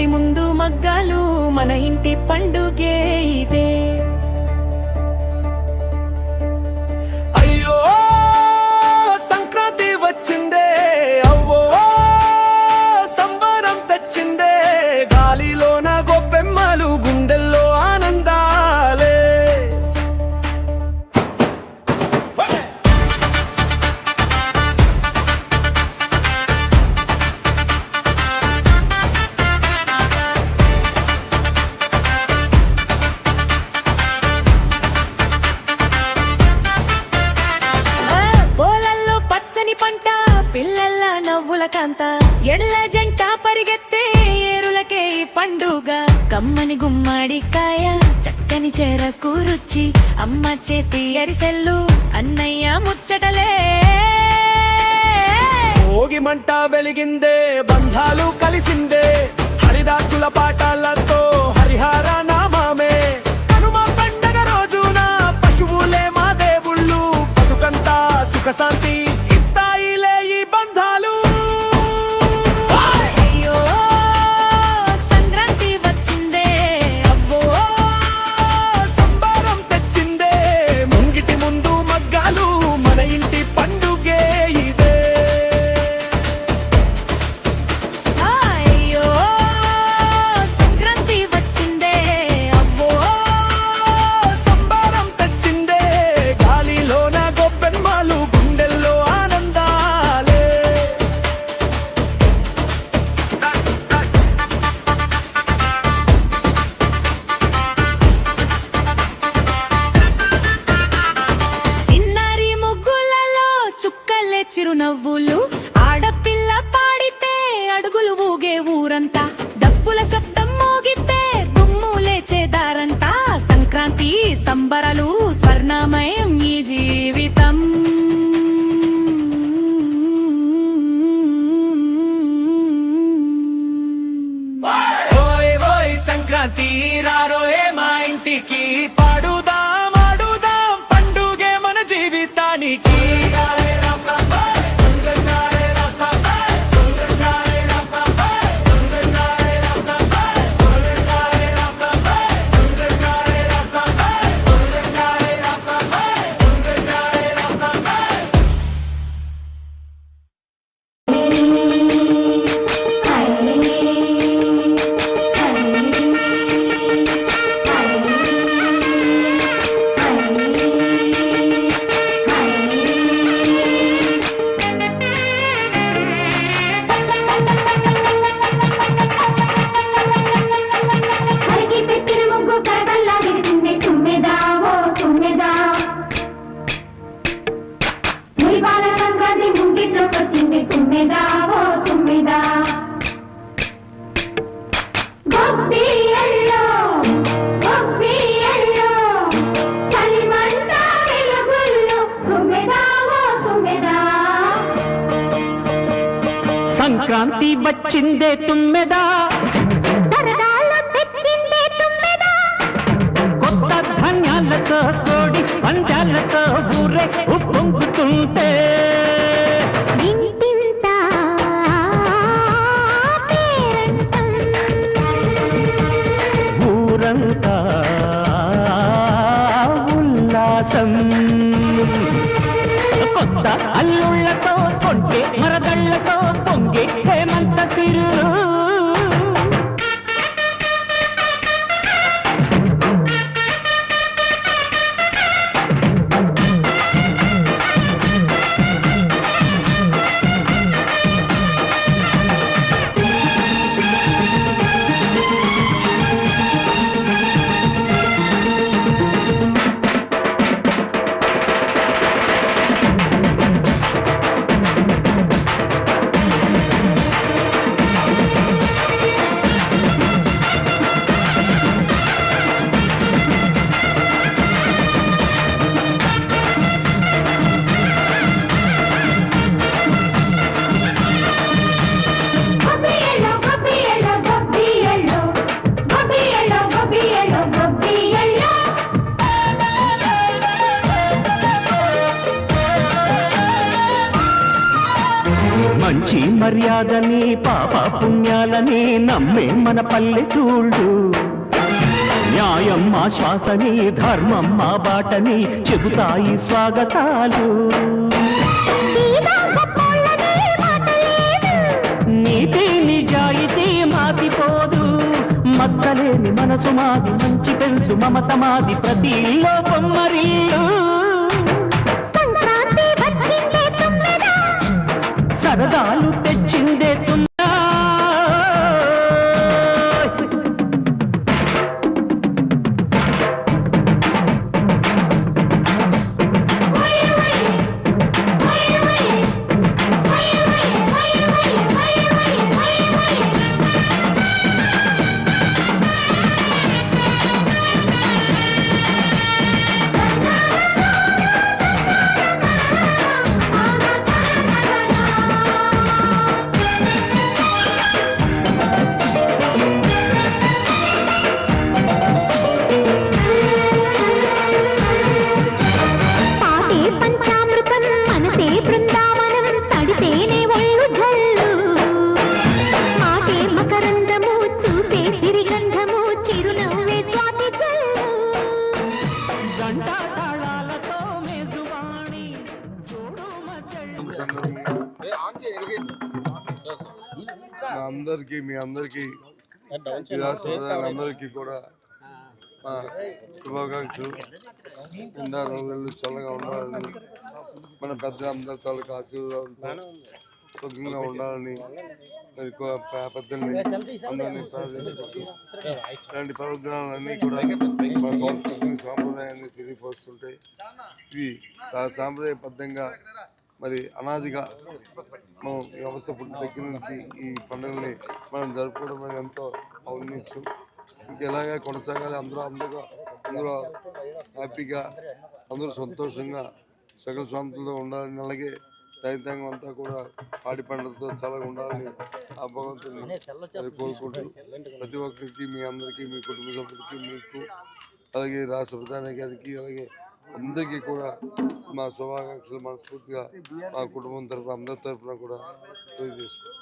ముంగిటి ముందు మగ్గాలు మన ఇంటి పండుగే ఇదే. అయ్యో సంక్రాంతి వచ్చిందే, అవ్వో సంబరం తెచ్చిందే, గాలిలోన గొప్పెమ్మలు గుండెల్లో ఆనందాలే. పిల్లల నవ్వుల కాంత ఎడ్ల జంట పరిగెత్తే ఏరులకే ఈ పండుగ. కమ్మని గుమ్మడికాయ చక్కని చెరకు రుచి, అమ్మ చేతి అరిసెల్లు అన్నయ్య ముచ్చటలే. భోగి మంట వెలిగిందే, బంధాలు కలిసిందే, హరిదాసుల పాటలతో హరిహర నామమే. కనుమ పండగ రోజున పశువులే మా దేవుళ్ళు, బతుకంతా సుఖశాంతి చిరునవ్వులు. ఆడపిల్ల పాడితే అడుగులు ఊగే ఊరంతా, డప్పుల శబ్దం మోగితే దుమ్ము లేచేదారంతా. సంక్రాంతి సంబరాలు స్వర్ణమయం ఈ జీవితం. ఓయ్ ఓయ్ సంక్రాంతి రారోయే మా ఇంటికి, పాడుదాం ఆడుదాం పండుగే మన జీవితానికి. సంక్రాంతి వచ్చిందే తుమ్మెదా, సరదాలు తెచ్చిందే తుమ్మెదా, కొత్త ధాన్యాలతో కోడి పంజాలతో ఊరే ఉప్పొంగుతుంటే ఇంటింత పేరంటం, ఊరంతా ఉల్లాసం. కొత్త అల్లుళ్లతో కొంటే మరదళ్లతో పొంగే హేమంత సిరులు. మంచి మర్యాదని పాప పుణ్యాలని నమ్మే మన పల్లెటూళ్ళు న్యాయం మా శ్వాసని ధర్మం మా బాటని చెబుతాయి స్వాగతాలు నీతి నిజాయితీ మాసిపోదు మచ్చలేని మనసు మాది మంచి పెంచు మమత మాది ప్రతి ఇల్లో బొమ్మరిల్లు సరదాలు తెచ్చిందే తుమ్మెదా అందరికి మీ అందరికి అందరికి కూడా శుభాకాంక్షలు నిండా రోజులు చల్లగా ఉండాలని మన పెద్దలందరి తాలూకు ఆశీర్వాదంతో సుఖంగా ఉండాలని పెద్దల్ని అందరినీ ఇలాంటి పర్వదినాలన్నీ కూడా మన సంస్కృతిని సాంప్రదాయాన్ని తెలియపరుస్తుంటాయి ఇవి సాంప్రదాయబద్ధంగా మరి అనాదిగా మనం వ్యవస్థ పుట్టిన దగ్గర నుంచి ఈ పండుగల్ని మనం జరుపుకోవడం అనేది ఎంతో ఔన్నత్యం ఇంకెలాగా కొనసాగాలి అందరూ హ్యాపీగా అందరూ సంతోషంగా సకల శాంతులతో ఉండాలని అలాగే రైతాంగం అంతా కూడా పాడి పంటలతో చాలా ఉండాలని ఆ భగవంతుని కోరుకుంటూ ప్రతి ఒక్కరికి మీ అందరికీ మీ కుటుంబ సభ్యులకి మీకు అలాగే రాష్ట్ర ప్రధాని గారికి అలాగే అందరికీ కూడా మా శుభాకాంక్షలు మనస్ఫూర్తిగా మా కుటుంబం తరఫున అందరి తరఫున కూడా తెలియజేసుకుంటాం.